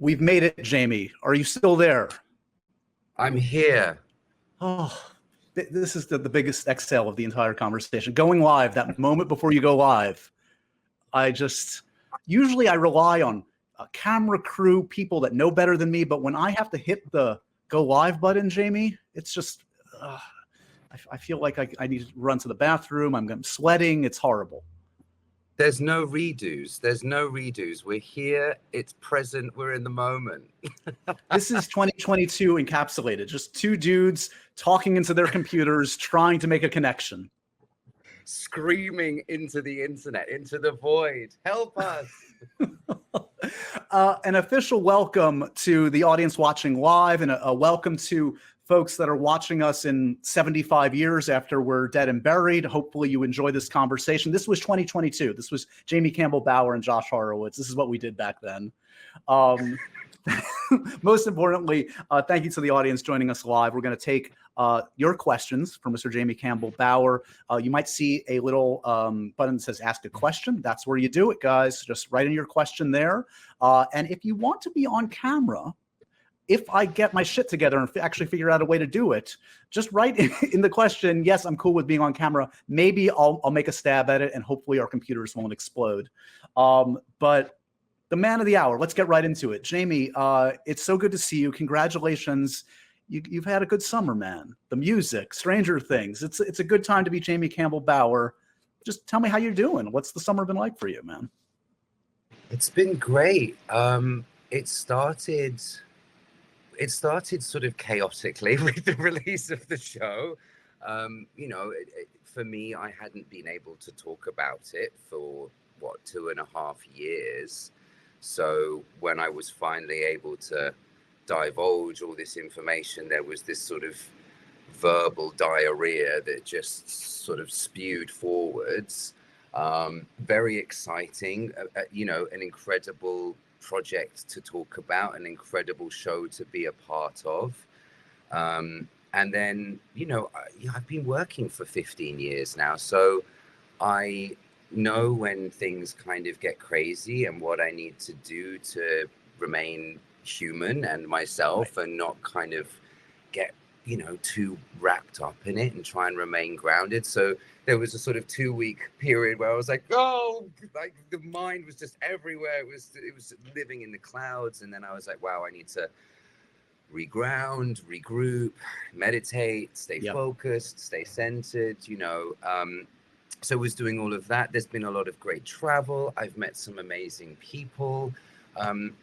We've made it, Jamie. Are you still there? I'm here. Oh, this is the biggest exhale of the entire conversation. Going live, that moment before you go live, usually I rely on a camera crew, people that know better than me, but when I have to hit the go live button, Jamie, it's just, I feel like I need to run to the bathroom. I'm sweating. It's horrible. There's no redos. There's no redos. We're here. It's present. We're in the moment. This is 2022 encapsulated. Just two dudes talking into their computers, trying to make a connection. Screaming into the internet, into the void. Help us. An official welcome to the audience watching live, and a welcome to folks that are watching us in 75 years after we're dead and buried. Hopefully you enjoy this conversation. This was 2022. This was Jamie Campbell Bower and Josh Horowitz. This is what we did back then. Most importantly, thank you to the audience joining us live. We're going to take your questions for Mr. Jamie Campbell Bower. You might see a little button that says ask a question. That's where you do it, guys. Just write in your question there. And if you want to be on camera, if I get my shit together and actually figure out a way to do it, just write in the question, yes, I'm cool with being on camera. Maybe I'll make a stab at it, and hopefully our computers won't explode. But the man of the hour, let's get right into it. Jamie, it's so good to see you. Congratulations. You've had a good summer, man. The music, Stranger Things. It's a good time to be Jamie Campbell Bower. Just tell me how you're doing. What's the summer been like for you, man? It's been great. It started sort of chaotically with the release of the show. For me, I hadn't been able to talk about it for 2.5 years. So when I was finally able to divulge all this information, there was this sort of verbal diarrhea that just sort of spewed forwards. Very exciting, an incredible project to talk about, an incredible show to be a part of. And then, I've been working for 15 years now, so I know when things kind of get crazy and what I need to do to remain human and myself, and not kind of get, too wrapped up in it and try and remain grounded. So there was a sort of 2-week period where I was like, the mind was just everywhere. It was living in the clouds. And then I was like, wow, I need to reground, regroup, meditate, stay focused, stay centered, So I was doing all of that. There's been a lot of great travel. I've met some amazing people.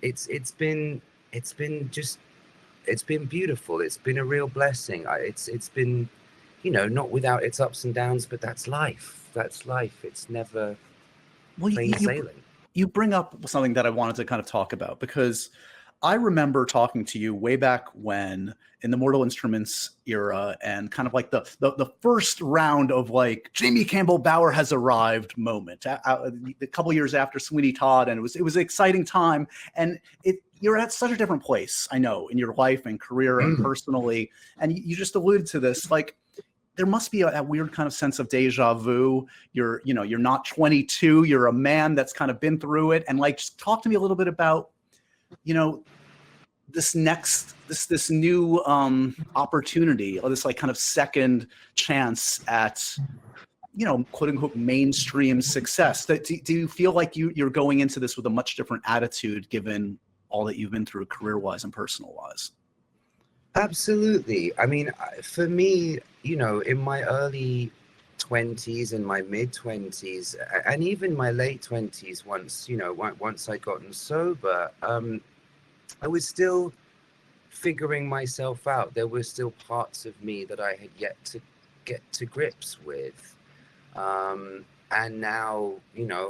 It's been beautiful. It's been a real blessing. It's been, not without its ups and downs, but that's life. That's life. It's never plain sailing. You bring up something that I wanted to kind of talk about, because I remember talking to you way back when in the Mortal Instruments era, and kind of like the first round of like Jamie Campbell Bower has arrived moment, a couple years after Sweeney Todd, and it was an exciting time, and you're at such a different place, I know, in your life and career and personally, and you just alluded to this, like there must be a weird kind of sense of deja vu. You're not 22, you're a man that's kind of been through it, and like just talk to me a little bit about this new opportunity, or this like kind of second chance at quote unquote mainstream success. Do you feel like you're going into this with a much different attitude, given all that you've been through career wise and personal wise? Absolutely. I mean, for me, in my early 20s and my mid 20s and even my late 20s, once I'd gotten sober, I was still figuring myself out. There were still parts of me that I had yet to get to grips with. And now,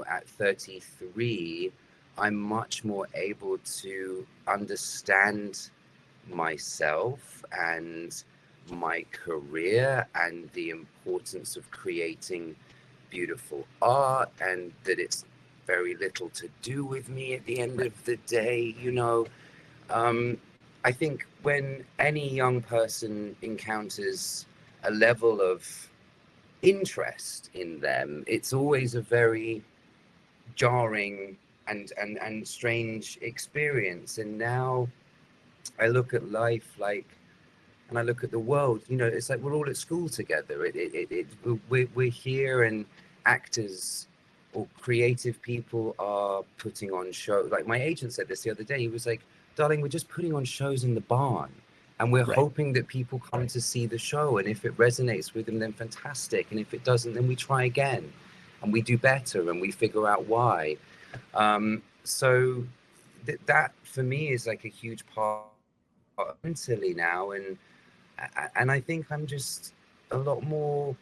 at 33, I'm much more able to understand myself and my career and the importance of creating beautiful art, and that it's very little to do with me at the end of the day. I think when any young person encounters a level of interest in them, it's always a very jarring and strange experience. And now I look at life like, and I look at the world, you know, it's like we're all at school together. We're here, and actors or creative people are putting on shows. Like my agent said this the other day. He was like, darling, we're just putting on shows in the barn, and we're hoping that people come to see the show. And if it resonates with them, then fantastic. And if it doesn't, then we try again, and we do better, and we figure out why. So that for me is like a huge part mentally now. And I think I'm just a lot more,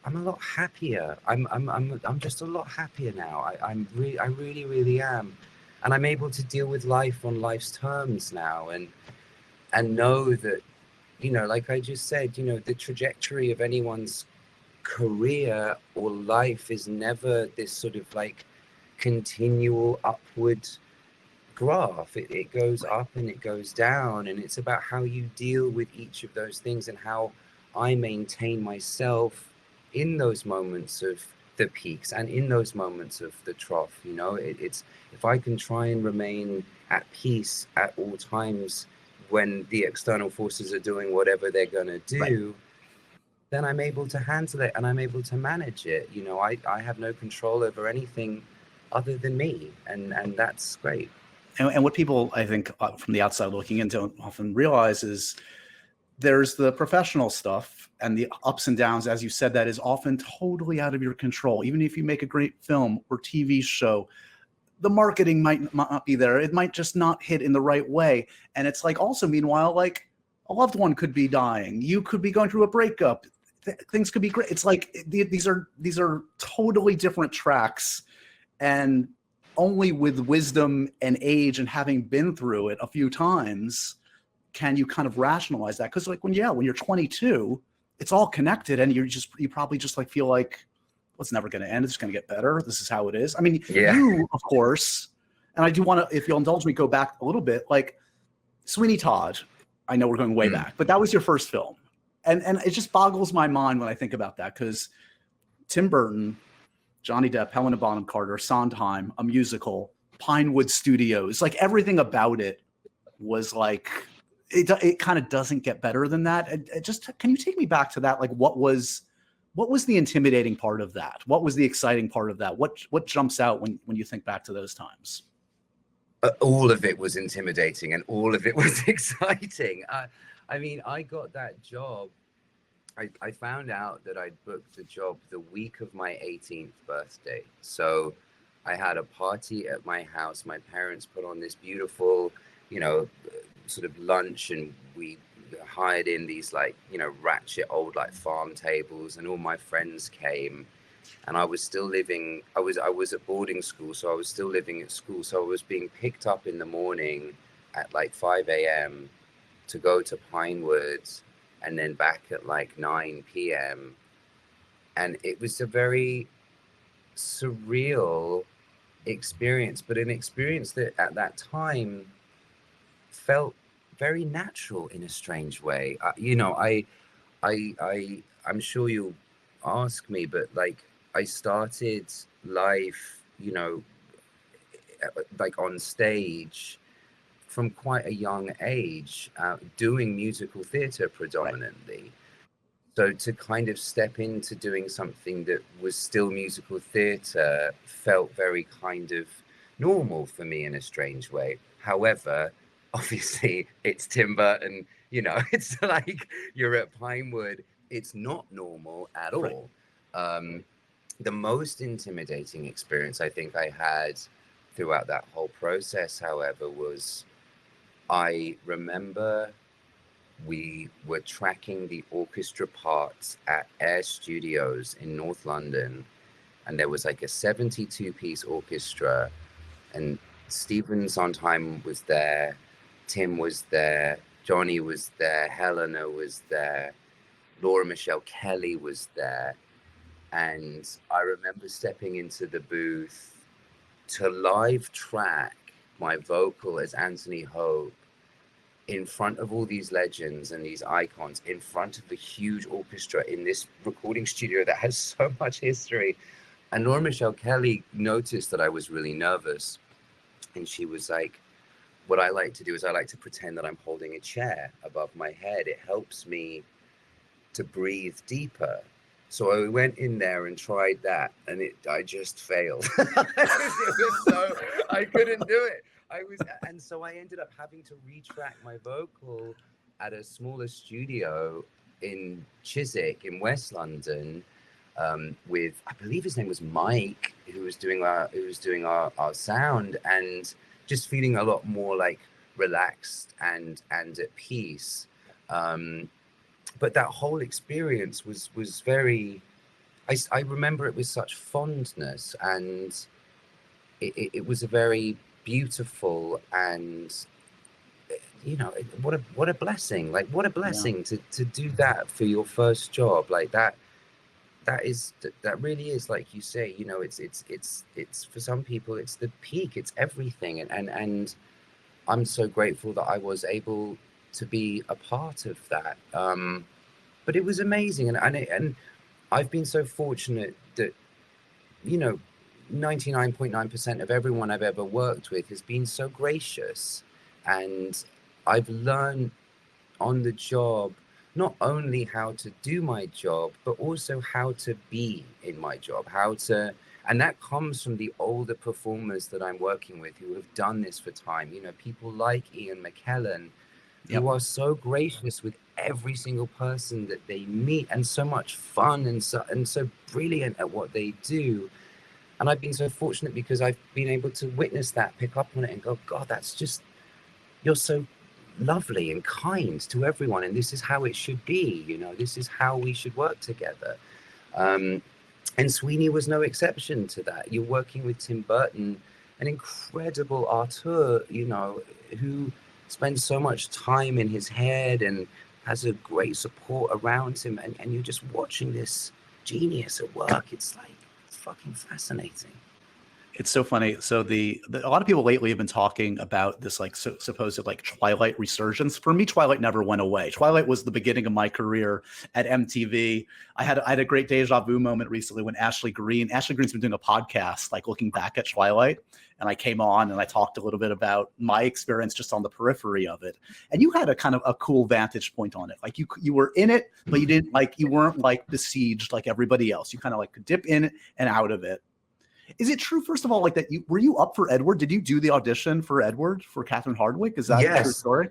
I'm a lot happier. I'm just a lot happier now. I really, really am. And I'm able to deal with life on life's terms now, and know that, you know, like I just said, you know, the trajectory of anyone's career or life is never this sort of like continual upward graph. It goes up and it goes down, and it's about how you deal with each of those things, and how I maintain myself in those moments of the peaks and in those moments of the trough. You know, it's if I can try and remain at peace at all times when the external forces are doing whatever they're going to do, then I'm able to handle it and I'm able to manage it. You know, I have no control over anything other than me, and that's great. And what people, I think, from the outside looking in, don't often realize is there's the professional stuff and the ups and downs, as you said, that is often totally out of your control. Even if you make a great film or TV show, the marketing might not be there. It might just not hit in the right way. And it's like, also, meanwhile, like a loved one could be dying. You could be going through a breakup. Things could be great. It's like these are totally different tracks. And only with wisdom and age and having been through it a few times can you kind of rationalize that. Because like when you're 22, it's all connected, and you probably just like feel like, well, it's never going to end. It's going to get better. This is how it is. I mean, you, of course, and I do want to, if you'll indulge me, go back a little bit. Like Sweeney Todd, I know we're going way back, but that was your first film. And it just boggles my mind when I think about that, because Tim Burton, Johnny Depp, Helena Bonham Carter, Sondheim, a musical, Pinewood Studios, like everything about it was like, it kind of doesn't get better than that. Can you take me back to that? Like what was the intimidating part of that? What was the exciting part of that? What jumps out when you think back to those times? All of it was intimidating and all of it was exciting. I mean, I got that job. I found out that I'd booked the job the week of my 18th birthday. So I had a party at my house. My parents put on this beautiful, you know, sort of lunch, and we hired in these like, you know, ratchet old like farm tables, and all my friends came. And I was still living, I was at boarding school, so I was still living at school. So I was being picked up in the morning at like 5 a.m. to go to Pinewood, and then back at like 9 p.m. And it was a very surreal experience, but an experience that at that time felt very natural in a strange way. You know, I'm sure you'll ask me, but like I started life, you know, like on stage from quite a young age, doing musical theatre predominantly. So to kind of step into doing something that was still musical theatre felt very kind of normal for me in a strange way. However, obviously it's Tim Burton, you know, it's like you're at Pinewood. It's not normal at all. The most intimidating experience I think I had throughout that whole process, however, was I remember we were tracking the orchestra parts at Air Studios in North London, and there was like a 72-piece orchestra, and Stephen Sondheim was there, Tim was there, Johnny was there, Helena was there, Laura Michelle Kelly was there. And I remember stepping into the booth to live track my vocal as Anthony Hope in front of all these legends and these icons, in front of the huge orchestra in this recording studio that has so much history. And Laura Michelle Kelly noticed that I was really nervous. And she was like, what I like to do is I like to pretend that I'm holding a chair above my head. It helps me to breathe deeper. So I went in there and tried that, and I just failed. I couldn't do it. And so I ended up having to retrack my vocal at a smaller studio in Chiswick in West London, with, I believe his name was Mike, who was doing our sound, and just feeling a lot more like relaxed and at peace. But that whole experience was very, I remember it with such fondness, and it was a very beautiful, and what a blessing. Like, what a blessing to do that for your first job. Like that really is, like you say, it's for some people it's the peak, it's everything, and I'm so grateful that I was able to be a part of that. But it was amazing, and I've been so fortunate that 99.9% of everyone I've ever worked with has been so gracious, and I've learned on the job not only how to do my job, but also how to be in my job, and that comes from the older performers that I'm working with who have done this for time. People like Ian McKellen, who are so gracious with every single person that they meet, and so much fun, and so brilliant at what they do. And I've been so fortunate because I've been able to witness that, pick up on it, and go, God, you're so lovely and kind to everyone, and this is how it should be. This is how we should work together. And Sweeney was no exception to that. You're working with Tim Burton, an incredible auteur, who spends so much time in his head and has a great support around him, and you're just watching this genius at work. It's like fucking fascinating. It's so funny. So a lot of people lately have been talking about this like supposed like Twilight resurgence. For me, Twilight never went away. Twilight was the beginning of my career at MTV. I had a great deja vu moment recently when Ashley Green's been doing a podcast like looking back at Twilight, and I came on and I talked a little bit about my experience just on the periphery of it. And you had a kind of a cool vantage point on it. Like you were in it, but you weren't like besieged like everybody else. You kind of like could dip in and out of it. Is it true, first of all, like that were you up for Edward? Did you do the audition for Edward for Catherine Hardwicke? Is that a true story?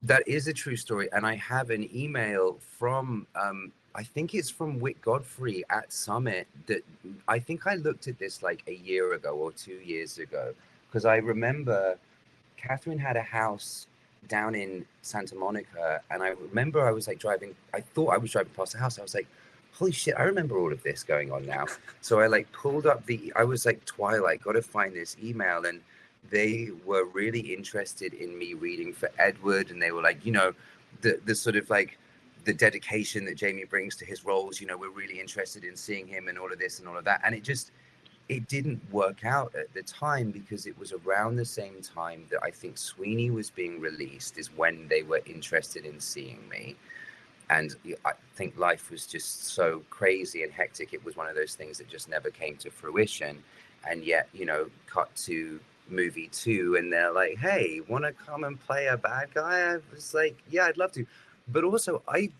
That is a true story. And I have an email from, I think it's from Whit Godfrey at Summit, that I think I looked at this like a year ago or 2 years ago, because I remember Catherine had a house down in Santa Monica. And I remember I was like I thought I was driving past the house. I was like, holy shit, I remember all of this going on now. So I like pulled up I was like, Twilight, got to find this email. And they were really interested in me reading for Edward. And they were like, the sort of like the dedication that Jamie brings to his roles, we're really interested in seeing him and all of this and all of that. And it didn't work out at the time, because it was around the same time that I think Sweeney was being released is when they were interested in seeing me. And I think life was just so crazy and hectic. It was one of those things that just never came to fruition. And yet, cut to movie 2, and they're like, hey, want to come and play a bad guy? I was like, yeah, I'd love to. But also, I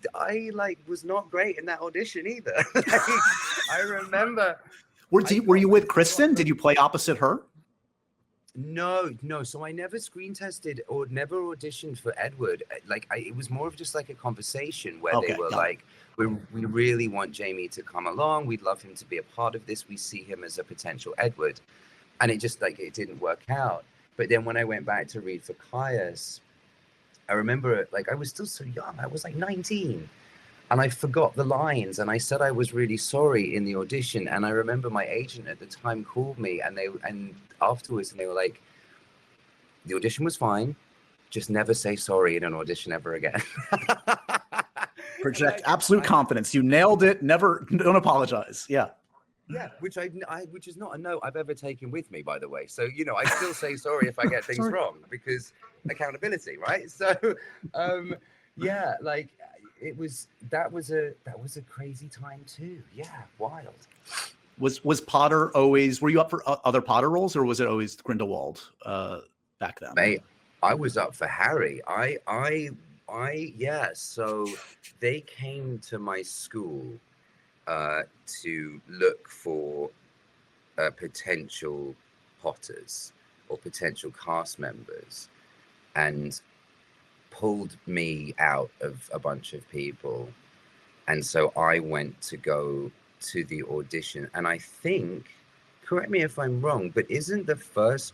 like was not great in that audition either. I remember. Were you with Kristen? Did you play opposite her? No. So I never screen tested or never auditioned for Edward. Like it was more of just like a conversation where they were like, we really want Jamie to come along. We'd love him to be a part of this. We see him as a potential Edward. And it just like, it didn't work out. But then when I went back to read for Caius, I remember like, I was still so young. I was like 19. And I forgot the lines, and I said I was really sorry in the audition. And I remember my agent at the time called me, and afterwards, and they were like, the audition was fine, just never say sorry in an audition ever again. Project absolute confidence. You nailed it. Don't apologize. Yeah, which is not a note I've ever taken with me, by the way. So I still say sorry if I get things wrong, because accountability, right? So yeah, like that was a crazy time too. Yeah, wild. Was Potter always? Were you up for other Potter roles, or was it always Grindelwald back then? Mate, I was up for Harry. Yeah. So they came to my school to look for potential Potters or potential cast members, and pulled me out of a bunch of people. And so I went to go to the audition. And I think, correct me if I'm wrong, but isn't the first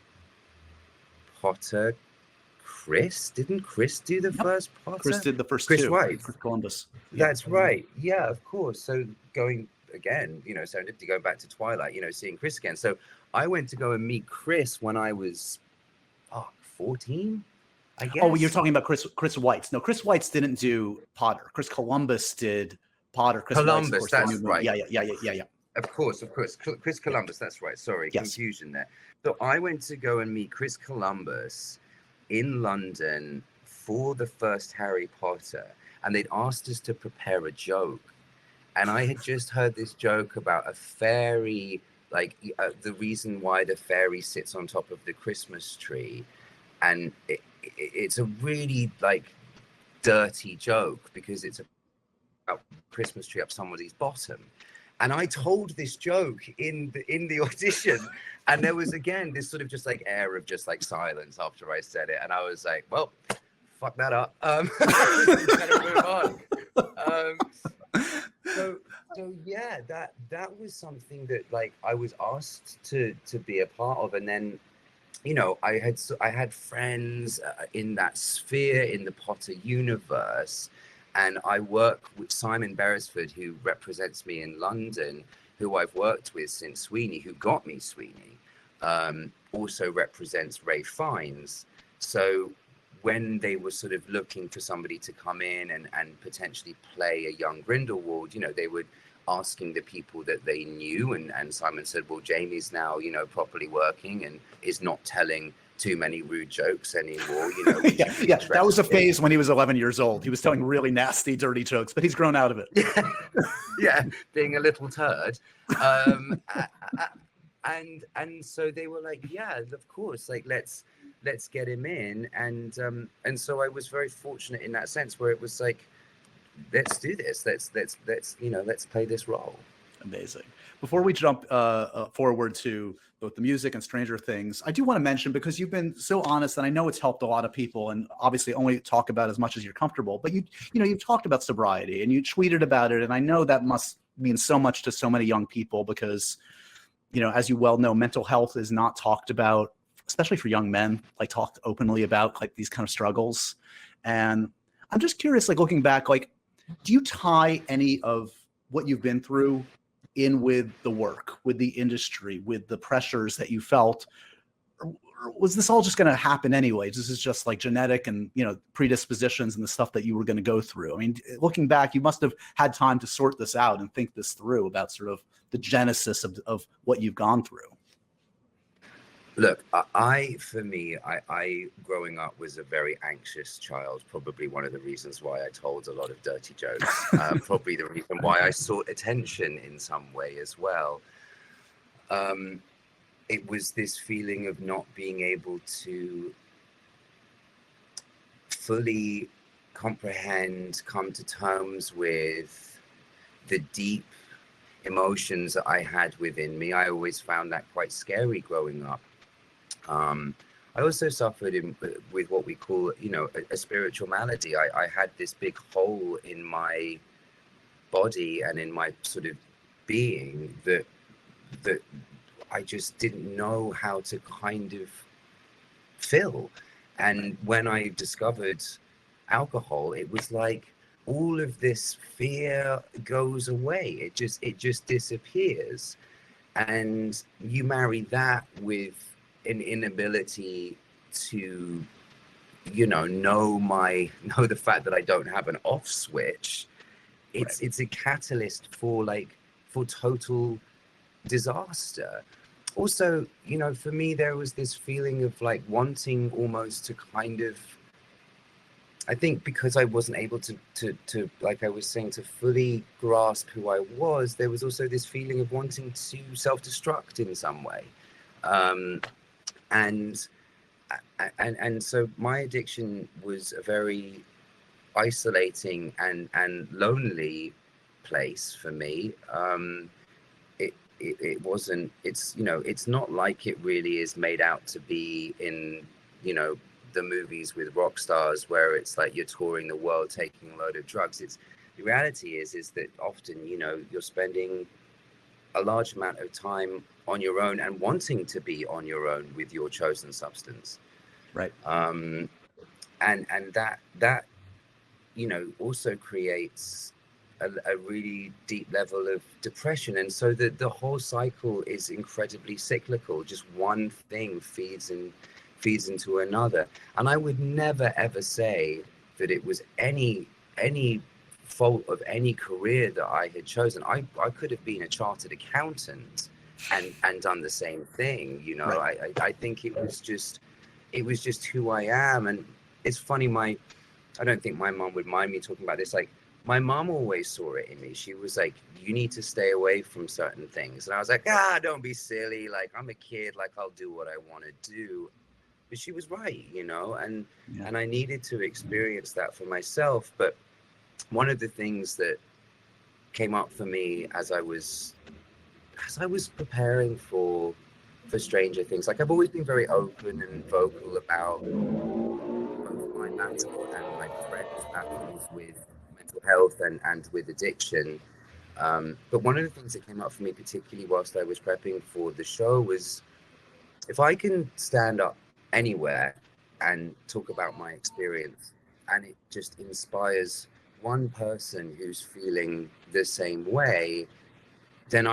Potter Chris? Didn't Chris do the first Potter? Chris did the first Chris two. White. Chris Columbus. That's right. Yeah, of course. So going again, serendipity, going back to Twilight, seeing Chris again. So I went to go and meet Chris when I was 14, I guess. Oh, you're talking about Chris Weitz. No, Chris Weitz didn't do Potter. Chris Columbus did Potter. Chris Columbus, Weitz, of course, that's right. Yeah. Of course. Chris Columbus, that's right. Sorry, yes. Confusion there. So I went to go and meet Chris Columbus in London for the first Harry Potter, and they'd asked us to prepare a joke. And I had just heard this joke about a fairy, like the reason why the fairy sits on top of the Christmas tree. And it's a really dirty joke because it's about Christmas tree up somebody's bottom. And I told this joke in the audition, and there was again this sort of just air of just silence after I said it, and I was like, well, fuck that up. Better move on. So yeah, that was something that I was asked to be a part of, and then I had friends in that sphere in the Potter universe. And I work with Simon Beresford, who represents me in London, who I've worked with since Sweeney, who got me Sweeney, also represents Ralph Fiennes. So when they were sort of looking for somebody to come in and potentially play a young Grindelwald, they would asking the people that they knew. And Simon said, well, Jamie's now, properly working and is not telling too many rude jokes anymore. Yeah, that was a phase when he was 11 years old. He was telling really nasty, dirty jokes, but he's grown out of it. Yeah, being a little turd. And so they were like, yeah, of course, let's get him in. And so I was very fortunate in that sense, where it was like, let's do this. Let's play this role. Amazing. Before we jump forward to both the music and Stranger Things, I do want to mention, because you've been so honest, and I know it's helped a lot of people, and obviously only talk about as much as you're comfortable, but you've talked about sobriety and you tweeted about it. And I know that must mean so much to so many young people because, as you well know, mental health is not talked about, especially for young men, talked openly about these kind of struggles. And I'm just curious, looking back, do you tie any of what you've been through in with the work, with the industry, with the pressures that you felt? Or was this all just going to happen anyway? This is just genetic and, predispositions and the stuff that you were going to go through. I mean, looking back, you must have had time to sort this out and think this through about sort of the genesis of what you've gone through. Look, I growing up was a very anxious child, probably one of the reasons why I told a lot of dirty jokes, probably the reason why I sought attention in some way as well. It was this feeling of not being able to fully comprehend, come to terms with the deep emotions that I had within me. I always found that quite scary growing up. I also suffered with what we call, a spiritual malady. I had this big hole in my body and in my sort of being that I just didn't know how to kind of fill. And when I discovered alcohol, it was like all of this fear goes away. It just disappears. And you marry that with an inability to, know the fact that I don't have an off switch. It's a catalyst for total disaster. Also, for me, there was this feeling of wanting almost to kind of I think because I wasn't able to like I was saying, to fully grasp who I was, there was also this feeling of wanting to self-destruct in some way. Um, and so my addiction was a very isolating and lonely place for me. It wasn't, it's, you know, it's not like it really is made out to be in, you know, the movies with rock stars where it's like you're touring the world taking a load of drugs. It's, the reality is that often, you know, you're spending a large amount of time on your own and wanting to be on your own with your chosen substance. Right. And that you know also creates a really deep level of depression, and so the whole cycle is incredibly cyclical. Just one thing feeds into another, and I would never ever say that it was any fault of any career that I had chosen. I could have been a chartered accountant and done the same thing, you know. Right. I think it was just who I am. And it's funny, I don't think my mom would mind me talking about this. Like, my mom always saw it in me. She was like, you need to stay away from certain things. And I was like, don't be silly. Like, I'm a kid. Like, I'll do what I want to do. But she was right, you know, and I needed to experience that for myself. But one of the things that came up for me as I was preparing for Stranger Things, like, I've always been very open and vocal about both my mental and my friends' battles with mental health and with addiction. But one of the things that came up for me, particularly whilst I was prepping for the show, was if I can stand up anywhere and talk about my experience, and it just inspires one person who's feeling the same way, then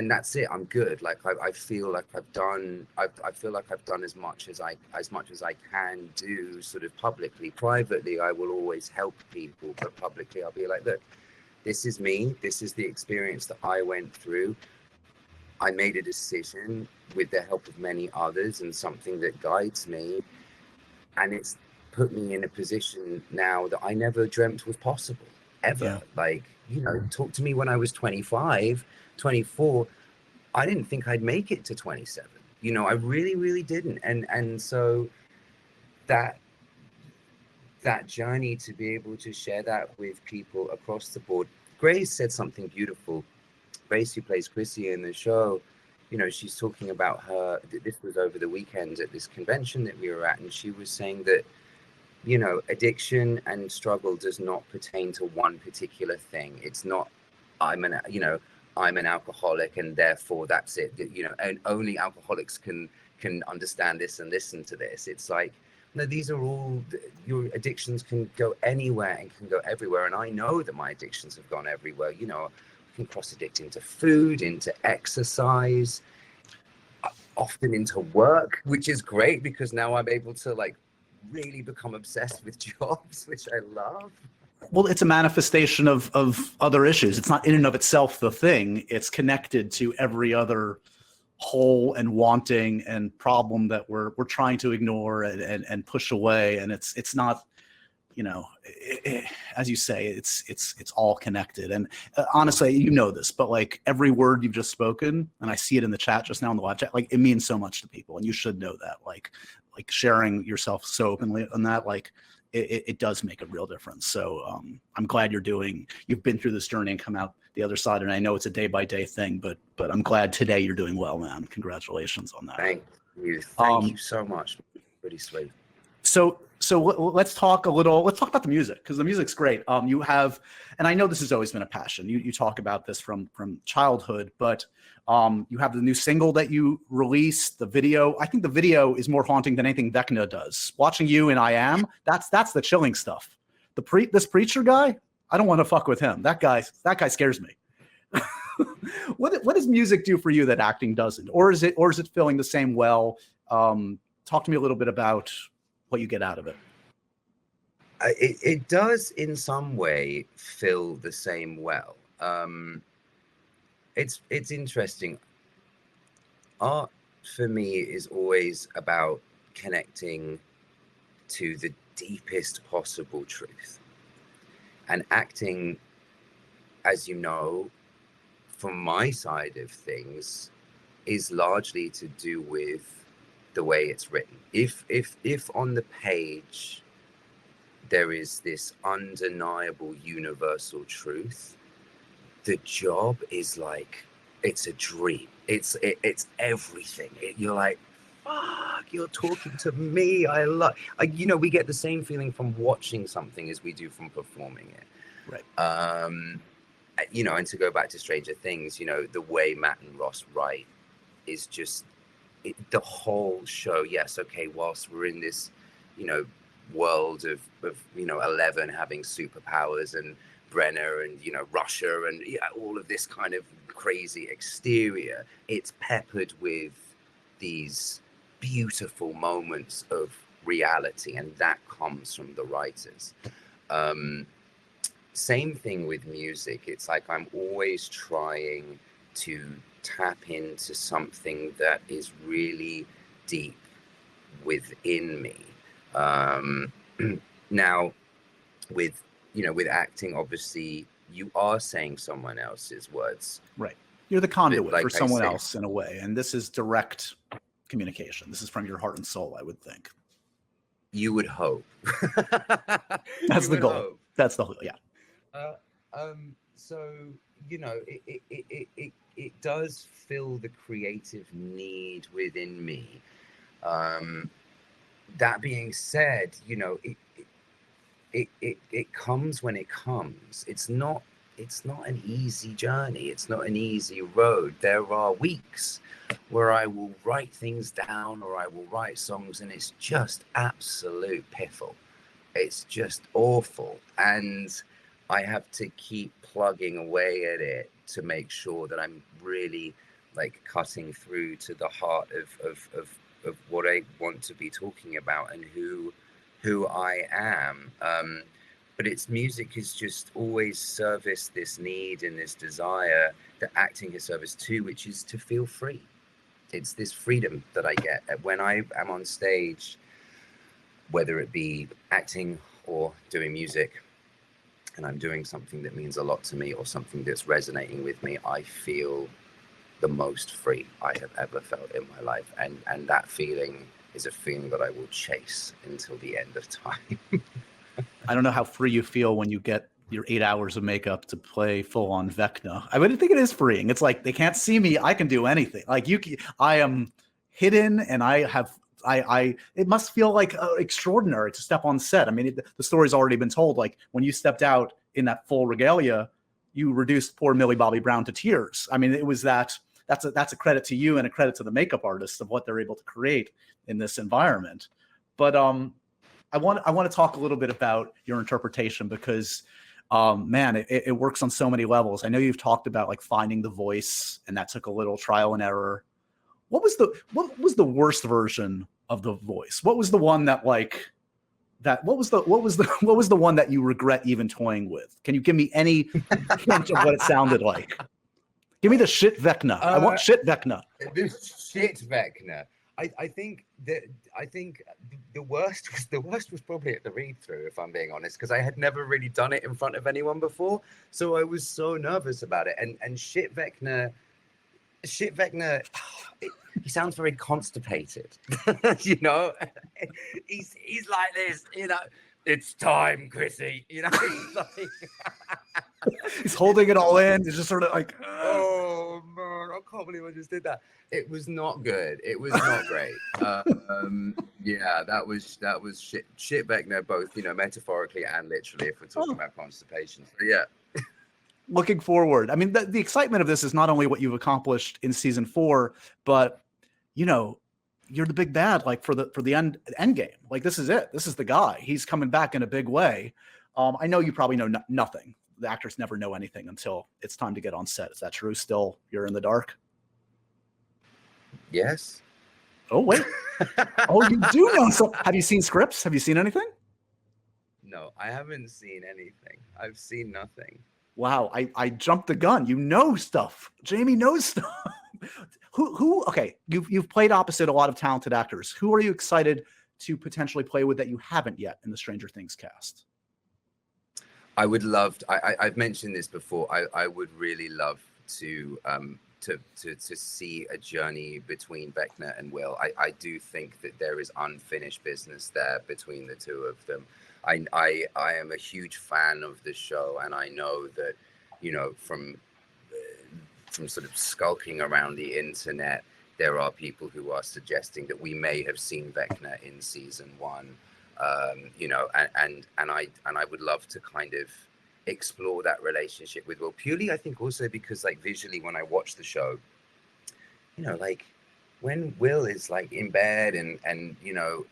that's it. I'm good. Like, I feel like I've done as much as I can do, sort of publicly. Privately, I will always help people, but publicly I'll be like, look, this is me. This is the experience that I went through. I made a decision with the help of many others and something that guides me. And it's put me in a position now that I never dreamt was possible, ever. Yeah. Like, you know, talk to me when I was 25, 24. I didn't think I'd make it to 27. You know, I really, really didn't. And so that journey, to be able to share that with people across the board. Grace said something beautiful. Grace, who plays Chrissy in the show, you know, she's talking about this was over the weekend at this convention that we were at, and she was saying that, you know, addiction and struggle does not pertain to one particular thing. It's not, I'm an alcoholic and therefore that's it, you know, and only alcoholics can understand this and listen to this. It's like, no, these are all, your addictions can go anywhere and can go everywhere. And I know that my addictions have gone everywhere. You know, I can cross addict into food, into exercise, often into work, which is great because now I'm able to like really become obsessed with jobs, which I love. Well, it's a manifestation of other issues. It's not in and of itself the thing. It's connected to every other hole and wanting and problem that we're trying to ignore and push away. And it's not, you know, as you say, it's all connected. And honestly, you know this, but like every word you've just spoken, and I see it in the chat just now in the live chat, like it means so much to people, and you should know that. Like sharing yourself so openly on that, like it does make a real difference. So I'm glad you've been through this journey and come out the other side. And I know it's a day by day thing, but I'm glad today you're doing well, man. Congratulations on that. Thank you so much. Pretty sweet. So let's talk about the music, because the music's great. You have, and I know this has always been a passion. You talk about this from childhood, but you have the new single that you released, the video. I think the video is more haunting than anything Vecna does. Watching you and I Am, that's the chilling stuff. This preacher guy, I don't want to fuck with him. That guy scares me. What does music do for you that acting doesn't? Or is it feeling the same well? Talk to me a little bit about what you get out of it. It does in some way feel the same well. It's interesting. Art for me is always about connecting to the deepest possible truth. And acting, as you know, from my side of things, is largely to do with the way it's written. If on the page there is this undeniable universal truth, the job is like, it's a dream. It's everything. You're like, fuck, you're talking to me. You know, we get the same feeling from watching something as we do from performing it. Right. You know, and to go back to Stranger Things, you know, the way Matt and Ross write is just the whole show. Yes, okay, whilst we're in this, you know, world of you know, 11 having superpowers and Brenner and, you know, Russia and all of this kind of crazy exterior, it's peppered with these beautiful moments of reality, and that comes from the writers. Same thing with music. It's like I'm always trying to tap into something that is really deep within me. Now, with, you know, with acting, obviously, you are saying someone else's words. Right. You're the conduit like for someone else in a way. And this is direct communication. This is from your heart and soul, I would think. You would hope. That's the goal. Hope. That's the, yeah. So, you know, it does fill the creative need within me. That being said, you know, it comes when it comes. It's not an easy journey. It's not an easy road. There are weeks where I will write things down, or I will write songs, and it's just absolute piffle. It's just awful. And I have to keep plugging away at it to make sure that I'm really like cutting through to the heart of what I want to be talking about and who I am. But its music has just always serviced this need and this desire that acting has serviced too, which is to feel free. It's this freedom that I get when I am on stage, whether it be acting or doing music, and I'm doing something that means a lot to me or something that's resonating with me. I feel the most free I have ever felt in my life. And that feeling is a feeling that I will chase until the end of time. I don't know how free you feel when you get your 8 hours of makeup to play full on Vecna. I would think it is freeing. It's like, they can't see me. I can do anything. Like I am hidden, and it must feel like extraordinary to step on set. I mean, the story's already been told. Like when you stepped out in that full regalia, you reduced poor Millie Bobby Brown to tears. I mean, it was that's a credit to you and a credit to the makeup artists of what they're able to create in this environment. But I want to talk a little bit about your interpretation, because man, it works on so many levels. I know you've talked about like finding the voice, and that took a little trial and error. What was the worst version of the voice? What was the one that like that? What was the one that you regret even toying with? Can you give me any hint of what it sounded like? Give me the shit Vecna. I want shit Vecna. The shit Vecna. I think the worst was probably at the read-through, if I'm being honest, because I had never really done it in front of anyone before, so I was so nervous about it. And shit Vecna, he sounds very constipated. You know, he's like this. You know, it's time, Chrissy. You know, he's like. He's holding it all in. He's just sort of like, oh man, I can't believe I just did that. It was not good. It was not great. Yeah, that was shit Vecna, both, you know, metaphorically and literally, if we're talking about constipation. So yeah. Looking forward. I mean, the excitement of this is not only what you've accomplished in season 4, but you know, you're the big bad, like for the end game. Like this is it. This is the guy. He's coming back in a big way. I know you probably know nothing. The actors never know anything until it's time to get on set. Is that true? Still, you're in the dark? Yes. Oh, wait. Oh, you do know. So have you seen scripts? Have you seen anything? No, I haven't seen anything. I've seen nothing. Wow. I jumped the gun. You know stuff. Jamie knows stuff. Who, okay. You've played opposite a lot of talented actors. Who are you excited to potentially play with that you haven't yet in the Stranger Things cast? I would love to, I've mentioned this before. I would really love to see a journey between Vecna and Will. I do think that there is unfinished business there between the two of them. I am a huge fan of the show, and I know that, you know, from sort of skulking around the internet, there are people who are suggesting that we may have seen Vecna in season 1. You know, and I would love to kind of explore that relationship with Will, purely I think also because, like, visually when I watch the show, you know, like when Will is like in bed and you know,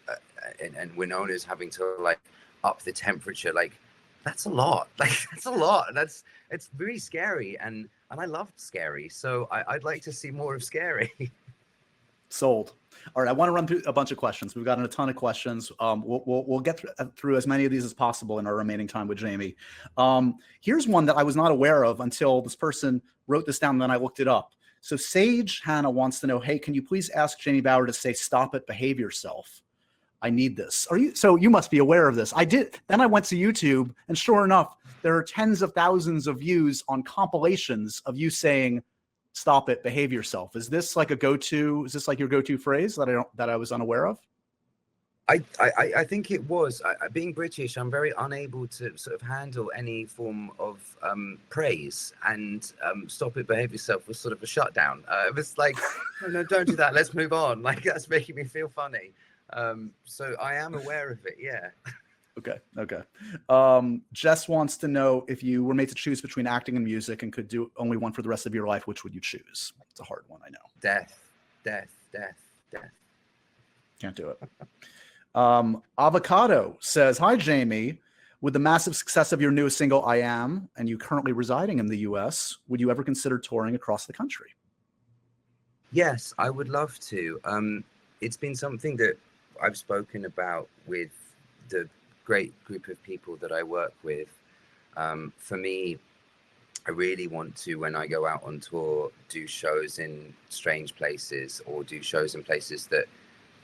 and Winona's having to like up the temperature, like that's a lot. Like that's a lot. It's very scary, and I love scary, so I'd like to see more of scary. Sold. All right, I want to run through a bunch of questions. We've gotten a ton of questions. We'll get through as many of these as possible in our remaining time with Jamie. Here's one that I was not aware of until this person wrote this down, and then I looked it up. So Sage Hannah wants to know, hey, can you please ask Jamie Bower to say, stop it, behave yourself? I need this. So you must be aware of this. I did. Then I went to YouTube, and sure enough, there are tens of thousands of views on compilations of you saying, stop it, behave yourself. Is this like a go-to? Is this like your go-to phrase that I was unaware of? I think it was. Being British, I'm very unable to sort of handle any form of praise, and stop it, behave yourself was sort of a shutdown. It was like, no, don't do that. Let's move on. Like, that's making me feel funny. So I am aware of it. Yeah. Okay. Jess wants to know, if you were made to choose between acting and music and could do only one for the rest of your life, which would you choose? It's a hard one, I know. Death. Can't do it. Avocado says, hi, Jamie. With the massive success of your newest single, I Am, and you currently residing in the US, would you ever consider touring across the country? Yes, I would love to. It's been something that I've spoken about with the great group of people that I work with. For me, I really want to, when I go out on tour, do shows in strange places, or do shows in places that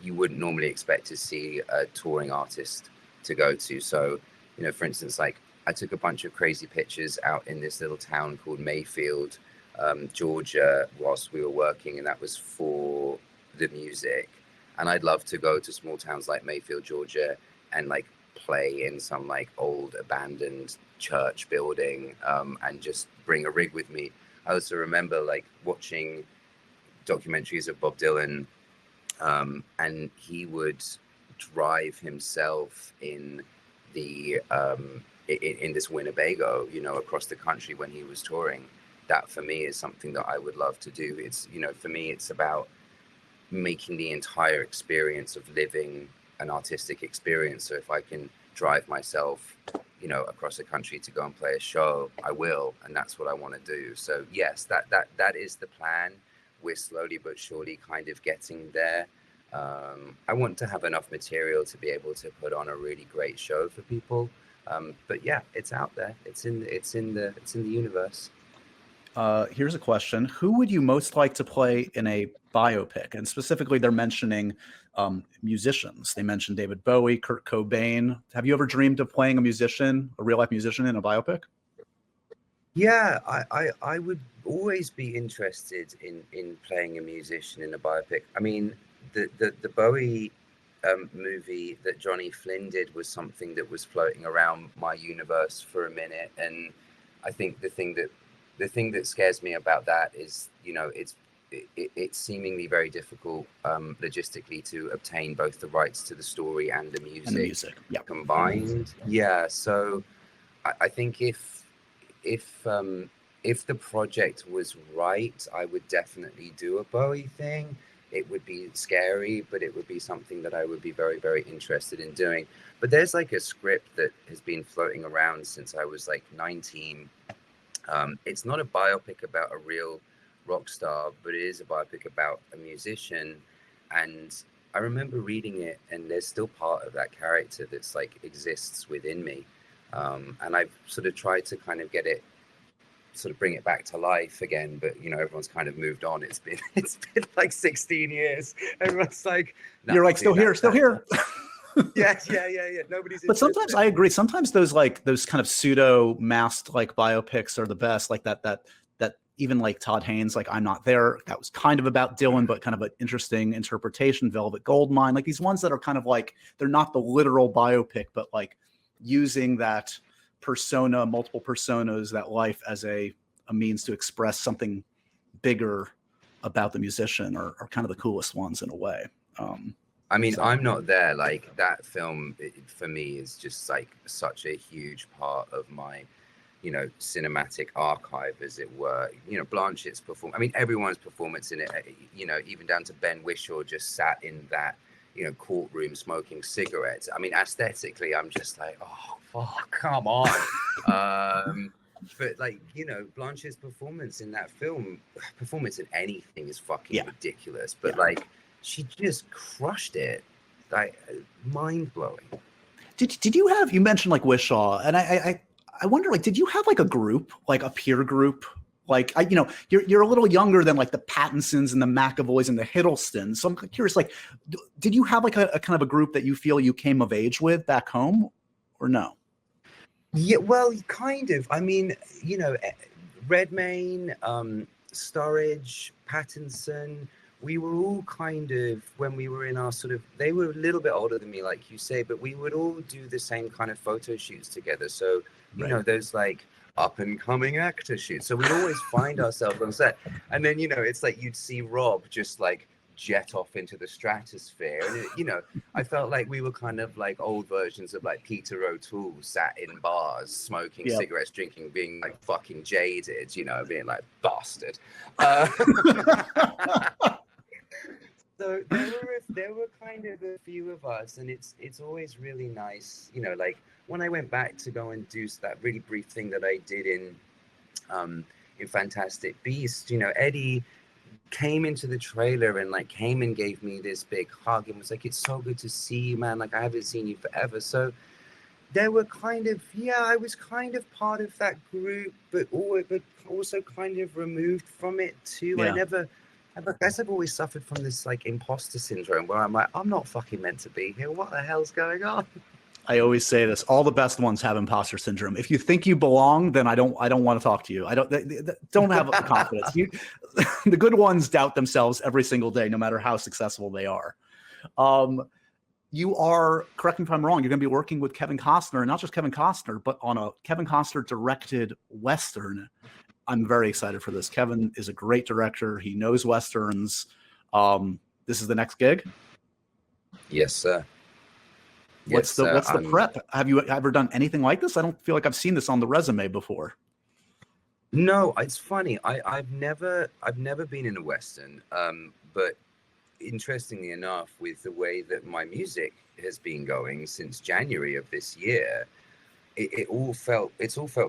you wouldn't normally expect to see a touring artist to go to. So, you know, for instance, like I took a bunch of crazy pictures out in this little town called Mayfield, Georgia, whilst we were working, and that was for the music. And I'd love to go to small towns like Mayfield, Georgia, and like play in some like old abandoned church building, and just bring a rig with me. I also remember like watching documentaries of Bob Dylan, and he would drive himself in the in this Winnebago, you know, across the country when he was touring. That for me is something that I would love to do. It's, you know, for me it's about making the entire experience of living an artistic experience. So if I can drive myself, you know, across the country to go and play a show, I will, and that's what I want to do. So yes, that is the plan. We're slowly but surely kind of getting there. I want to have enough material to be able to put on a really great show for people. But yeah, it's out there. It's in the universe. Here's a question. Who would you most like to play in a biopic? And specifically, they're mentioning musicians. They mentioned David Bowie, Kurt Cobain. Have you ever dreamed of playing a musician, a real life musician, in a biopic? Yeah, I would always be interested in playing a musician in a biopic. I mean, the Bowie movie that Johnny Flynn did was something that was floating around my universe for a minute, and I think the thing that scares me about that is, you know, it's seemingly very difficult logistically to obtain both the rights to the story and the music, yep, combined. Yeah, so I think if the project was right, I would definitely do a Bowie thing. It would be scary, but it would be something that I would be very, very interested in doing. But there's like a script that has been floating around since I was like 19. It's not a biopic about a real rock star, but it is a biopic about a musician. And I remember reading it, and there's still part of that character that's like exists within me. And I've sort of tried to kind of get it, sort of bring it back to life again, but you know, everyone's kind of moved on. It's been like 16 years. Everyone's like, you're like, still here. Yes, yeah. Nobody's But sometimes interested. I agree. Sometimes those kind of pseudo masked like biopics are the best. Like that even like Todd Haynes, like I'm Not There. That was kind of about Dylan, but kind of an interesting interpretation. Velvet Goldmine, like these ones that are kind of like they're not the literal biopic, but like using that persona, multiple personas, that life as a means to express something bigger about the musician are kind of the coolest ones in a way. I mean, So. I'm Not There. Like that film for me is just like such a huge part of my, cinematic archive, as it were. Blanchett's performance. I mean, everyone's performance in it. Even down to Ben Whishaw just sat in that, courtroom smoking cigarettes. I mean, aesthetically, I'm just like, oh fuck, come on. But like, Blanchett's performance in that film, performance in anything is fucking ridiculous. But like, she just crushed it. Like, mind blowing. Did you have, you mentioned like Wishaw, and I wonder, like, did you have like a group, like a peer group? Like, you're a little younger than like the Pattinsons and the McAvoys and the Hiddlestons. So I'm curious, like, did you have like a kind of a group that you feel you came of age with back home, or no? Yeah, well, kind of. I mean, Redmayne, Sturridge, Pattinson, we were all kind of, when we were in our sort of, they were a little bit older than me, like you say, but we would all do the same kind of photo shoots together. So, those like up and coming actor shoots. So we'd always find ourselves on set. And then, it's like you'd see Rob just like jet off into the stratosphere. And, I felt like we were kind of like old versions of like Peter O'Toole sat in bars, smoking cigarettes, drinking, being like fucking jaded, being like bastard. So there were kind of a few of us, and it's always really nice, like when I went back to go and do that really brief thing that I did in Fantastic Beasts, Eddie came into the trailer and like came and gave me this big hug and was like, it's so good to see you, man, like I haven't seen you forever. So there were kind of, I was kind of part of that group, but also kind of removed from it too. I guess I've always suffered from this like imposter syndrome where I'm like, I'm not fucking meant to be here. What the hell's going on? I always say this: all the best ones have imposter syndrome. If you think you belong, then I don't want to talk to you. Don't have confidence. The good ones doubt themselves every single day, no matter how successful they are. You are, correct me if I'm wrong, you're going to be working with Kevin Costner, and not just Kevin Costner, but on a Kevin Costner directed Western. I'm very excited for this. Kevin is a great director. He knows Westerns. This is the next gig? Yes, sir. What's the prep? Have you ever done anything like this? I don't feel like I've seen this on the resume before. No, it's funny. I've never been in a Western, but interestingly enough, with the way that my music has been going since January of this year, it's all felt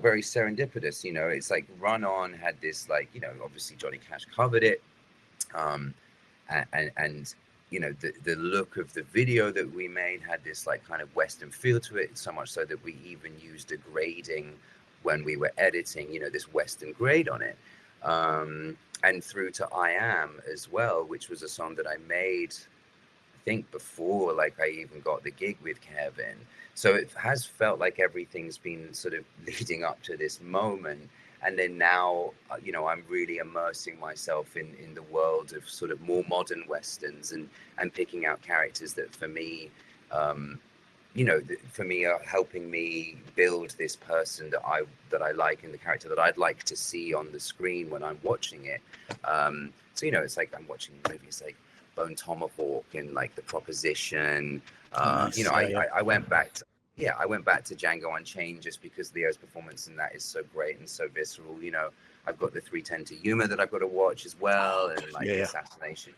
very serendipitous. It's like Run On had this, like, obviously Johnny Cash covered it, and the look of the video that we made had this like kind of Western feel to it, so much so that we even used a grading when we were editing, this Western grade on it, and through to I Am as well, which was a song that I made, I think, before like I even got the gig with Kevin. So it has felt like everything's been sort of leading up to this moment. And then now, I'm really immersing myself in the world of sort of more modern Westerns and picking out characters that for me, for me are helping me build this person that I like, and the character that I'd like to see on the screen when I'm watching it. So, it's like I'm watching movies like Bone Tomahawk and like The Proposition. Nice. I went back to Django Unchained just because Leo's performance in that is so great and so visceral. I've got the 3:10 to Yuma that I've got to watch as well, and like Assassination.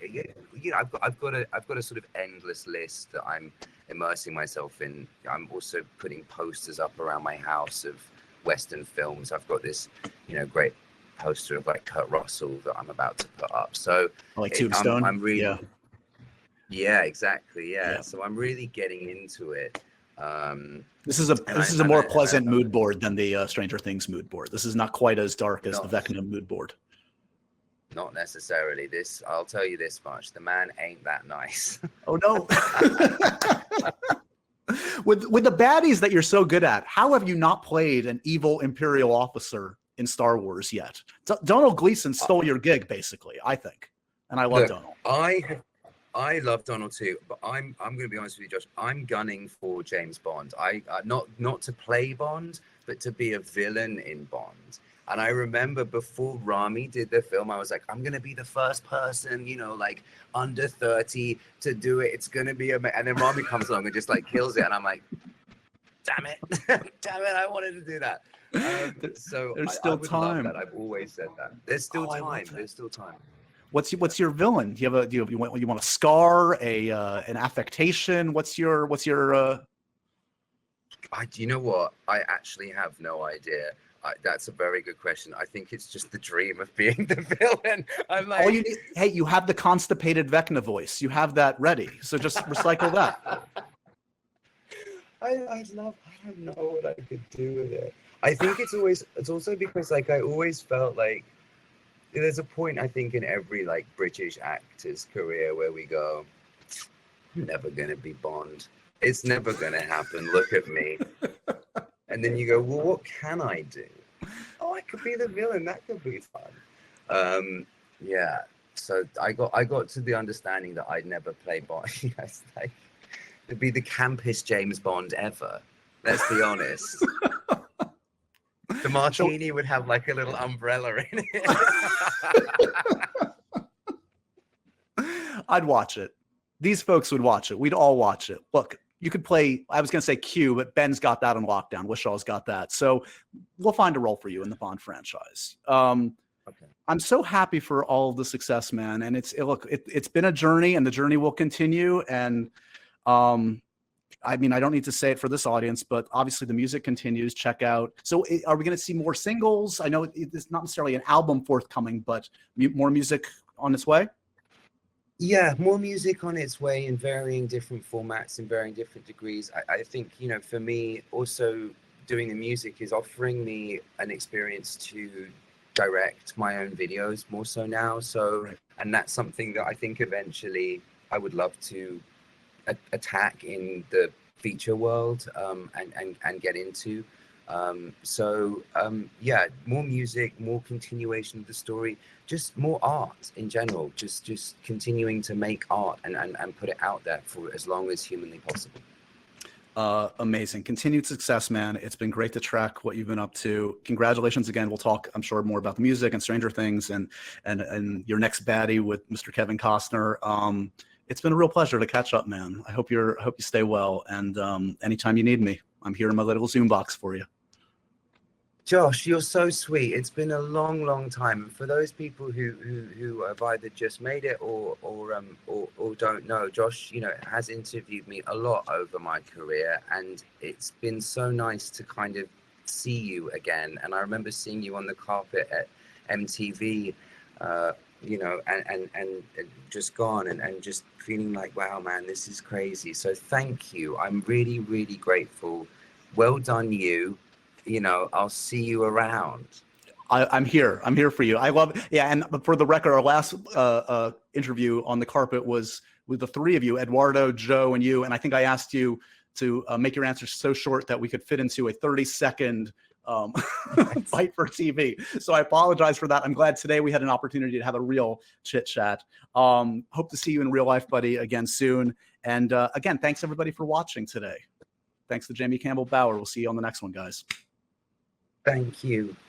I've got a sort of endless list that I'm immersing myself in. I'm also putting posters up around my house of Western films. I've got this, great poster of like Kurt Russell that I'm about to put up. So like Tombstone. I'm really, exactly. Yeah. So I'm really getting into it. This is a more pleasant mood board than the Stranger Things mood board. This is not quite as dark as the Vecna mood board. Not necessarily. I'll tell you this much: the man ain't that nice. Oh no. With the baddies that you're so good at, how have you not played an evil Imperial officer in Star Wars yet? Donald Gleason stole your gig, basically, I think, and I love Donald. I love Donald too, but I'm going to be honest with you, Josh. I'm gunning for James Bond. I not to play Bond, but to be a villain in Bond. And I remember before Rami did the film, I was like, I'm going to be the first person, like under 30 to do it. It's going to be amazing. And then Rami comes along and just like kills it. And I'm like, damn it. Damn it. I wanted to do that. So there's still time. Love that. I've always said that. There's still time. There's still time. What's your villain? Do you want a scar, an affectation? What's your you know what? I actually have no idea. That's a very good question. I think it's just the dream of being the villain. I'm like, hey, you have the constipated Vecna voice. You have that ready. So just recycle that. I don't know what I could do with it. I think it's also because like I always felt like there's a point I think in every like British actor's career where we go, I'm never gonna be Bond. It's never gonna happen. Look at me. And then you go, well, what can I do? Oh, I could be the villain. That could be fun. Yeah. So I got to the understanding that I'd never play Bond. Yes, like it'd be the campest James Bond ever. Let's be honest. The martini would have like a little umbrella in it. I'd watch it. These folks would watch it. We'd all watch it. Look, you could play, I was going to say Q, but Ben's got that on lockdown. Wishaw's got that. So we'll find a role for you in the Bond franchise. Okay. I'm so happy for all the success, man. And it's been a journey, and the journey will continue. And I mean, I don't need to say it for this audience, but obviously the music continues. Check out. So are we going to see more singles? I know it's not necessarily an album forthcoming, but more music on its way? Yeah, more music on its way in varying different formats, in varying different degrees. I think, for me, also doing the music is offering me an experience to direct my own videos more so now. So, right. And that's something that I think eventually I would love to attack in the feature world and get into. Yeah, more music, more continuation of the story, just more art in general, just continuing to make art and put it out there for as long as humanly possible. Amazing. Continued success, man. It's been great to track what you've been up to. Congratulations again. We'll talk, I'm sure, more about the music and Stranger Things and your next baddie with Mr. Kevin Costner. It's been a real pleasure to catch up, man. I hope you stay well. And anytime you need me, I'm here in my little Zoom box for you. Josh, you're so sweet. It's been a long, long time. And for those people who have either just made it or don't know, Josh, has interviewed me a lot over my career, and it's been so nice to kind of see you again. And I remember seeing you on the carpet at MTV, and just gone and just feeling like, wow, man, this is crazy. So thank you. I'm really, really grateful. Well done, you. I'll see you around. I'm here. I'm here for you. I love, yeah. And for the record, our last interview on the carpet was with the three of you, Eduardo, Joe, and you. And I think I asked you to make your answers so short that we could fit into a 30-second fight for TV. So I apologize for that. I'm glad today we had an opportunity to have a real chit chat. Hope to see you in real life, buddy, again soon. And again, thanks everybody for watching today. Thanks to Jamie Campbell Bower. We'll see you on the next one, guys. Thank you.